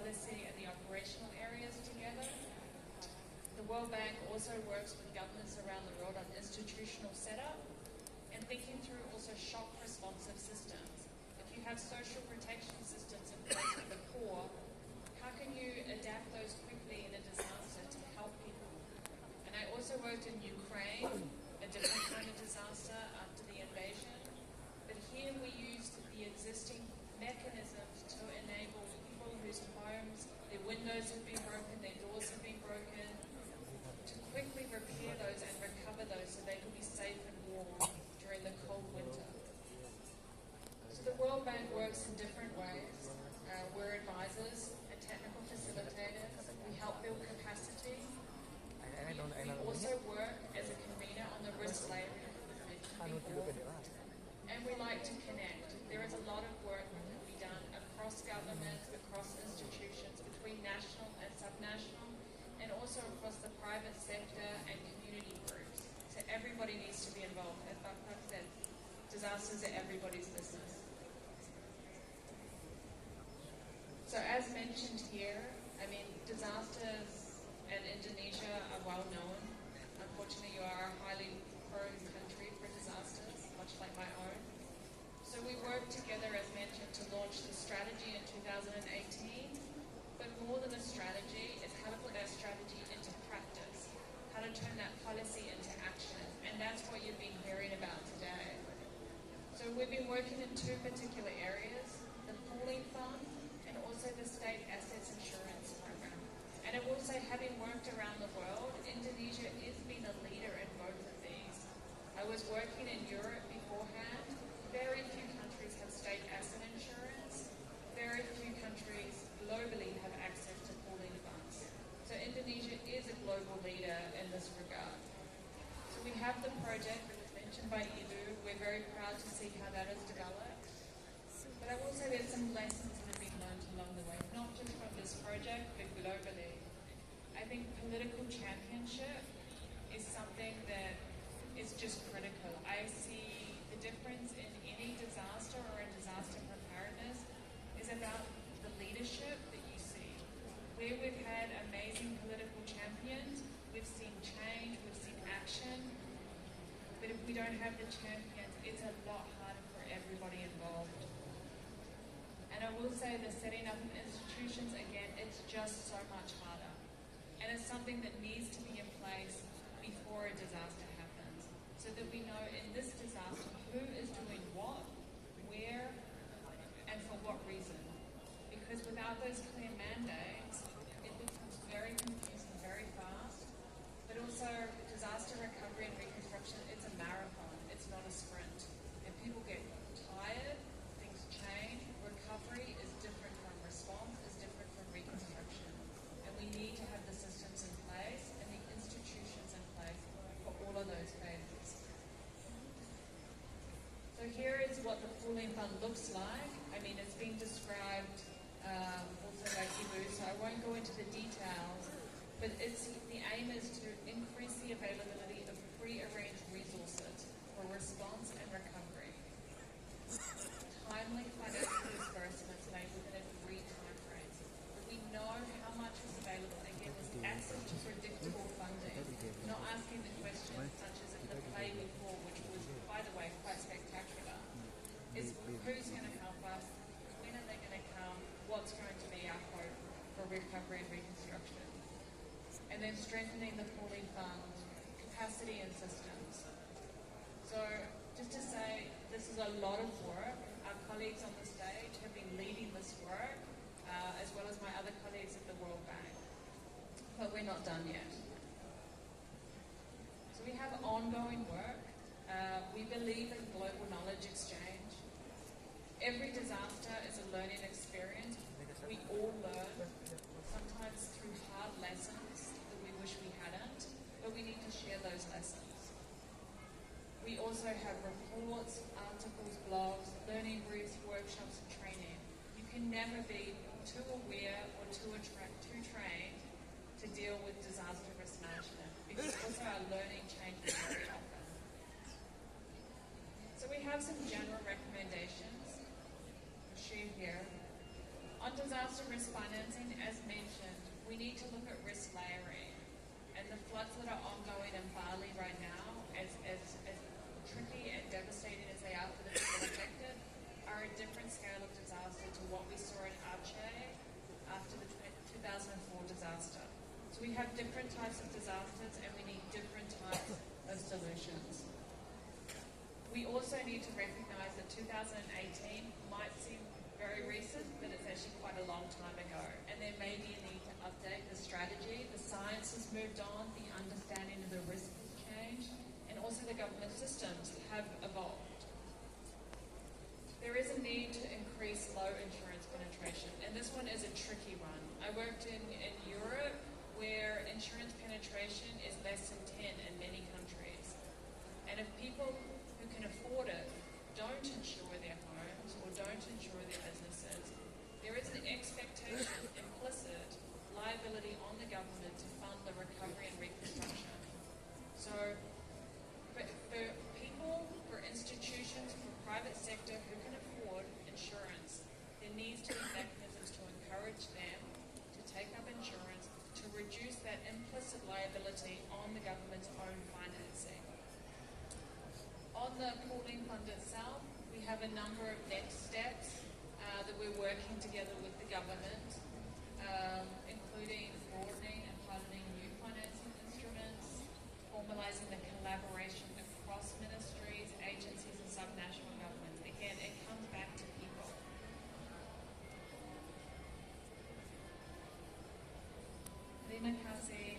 policy and the operational areas together. The World Bank also works with governments around the world on institutional setup and thinking through also shock responsive systems. If you have social protection systems in place for the poor, how can you adapt those quickly in a disaster to help people? And I also worked in Ukraine, a different kind of disaster after the invasion. But here we used the existing mechanisms to enable people whose homes, their windows have been broken, their doors have been broken, to quickly repair those and recover those so they can be safe and warm during the cold winter. So the World Bank works in different ways. We're advisors and technical facilitators. We help build capacity. We also work as a convener on the risk layer before. And we like to connect. There is a lot of work that can be done across governments, across institutions, between national and subnational, and also across the private sector and community groups. So everybody needs to be involved. As Bakmak said, disasters are everybody's business. So as mentioned here, I mean, disasters in Indonesia are well known. Unfortunately, you are a highly prone country for disasters, much like my own. So we worked together, as mentioned, to launch the strategy in 2018. But more than a strategy, it's how to put that strategy into practice, how to turn that policy into action. And that's what you've been hearing about today. So we've been working in two particular areas, the pooling fund and also the state assets insurance program. And I will say, having worked around the world, Indonesia is being a leader in both of these. I was working in Europe beforehand. Very few countries have state asset insurance. Very few countries globally have access to pooling funds. So Indonesia is a global leader in this regard. So we have the project that was mentioned by Ibu. We're very proud to see how that is developed. But I will say there's some lessons that have been learned along the way, not just from this project, but globally. I think political championship is something that is just critical. I see the difference in any disaster or in disaster preparedness is about the leadership that you see. Where we've had amazing political champions, we've seen change, we've seen action. But if we don't have the champions, it's a lot harder for everybody involved. And I will say that setting up institutions, again, it's just so much harder. And it's something that needs to be in place before a disaster happens, so that we know in this disaster who is doing what, where, and for what reason. Because without those clear mandates, it becomes very confusing very fast. But also, disaster recovery and reconstruction, it's a marathon, it's not a sprint. If people get tired, things change. Recovery is different from response, is different from reconstruction. And we need to have the systems in place and the institutions in place for all of those phases. So here is what the pooling fund looks like. I mean, it's been described also by Ibu, so I won't go into the details, but the aim is to increase the availability of pre-arranged resources for response and recovery. Timely financial disbursements made within agreed time frames. We know how much is available. Again, there's access to predictable funding. Not asking the questions such as in the play before, which was, by the way, quite spectacular, is who's going to help us, when are they going to come, what's going to be our hope for recovery and reconstruction. And then strengthening the pooling fund, capacity and systems. So just to say, this is a lot of work. Our colleagues on the stage have been leading this work, as well as my other colleagues at the World Bank. But we're not done yet. So we have ongoing work. We believe in global knowledge exchange. Every disaster is a learning experience. We all learn, sometimes through hard lessons that we wish we hadn't, but we need to share those lessons. We also have reports, articles, blogs, learning briefs, workshops, and training. You can never be too aware or too trained to deal with disaster risk management, because also our learning changes very often. So we have some general recommendations to share here. On disaster risk financing, as mentioned, we need to look at risk layering. And the floods that are ongoing in Bali right now, as tricky and devastating as they are for the people affected, are a different scale of disaster to what we saw in Aceh after the 2004 disaster. So we have different types of disasters and we need different types of solutions. We also need to recognise that 2018 might seem very recent, but it's actually quite a long time ago. And there may be a need to update the strategy. The science has moved on, the understanding of the risk has changed, and also the government systems have evolved. There is a need to increase low insurance penetration, and this one is a tricky one. I worked in Europe where insurance penetration is less than 10 in many countries. And if people who can afford it don't insure their homes or don't insure their businesses, there is an expectation, implicit liability on the government to fund the recovery and reconstruction. So for people, for institutions, for private sector who can afford insurance, there needs to be mechanisms to encourage them to take up insurance to reduce that implicit liability on the government's own financing. On the pooling fund itself, we have a number of next steps that we're working together with the government, including broadening and piloting new financing instruments, formalising the collaboration across ministries, agencies and subnational governments. Again, it comes back to people. Terima kasih.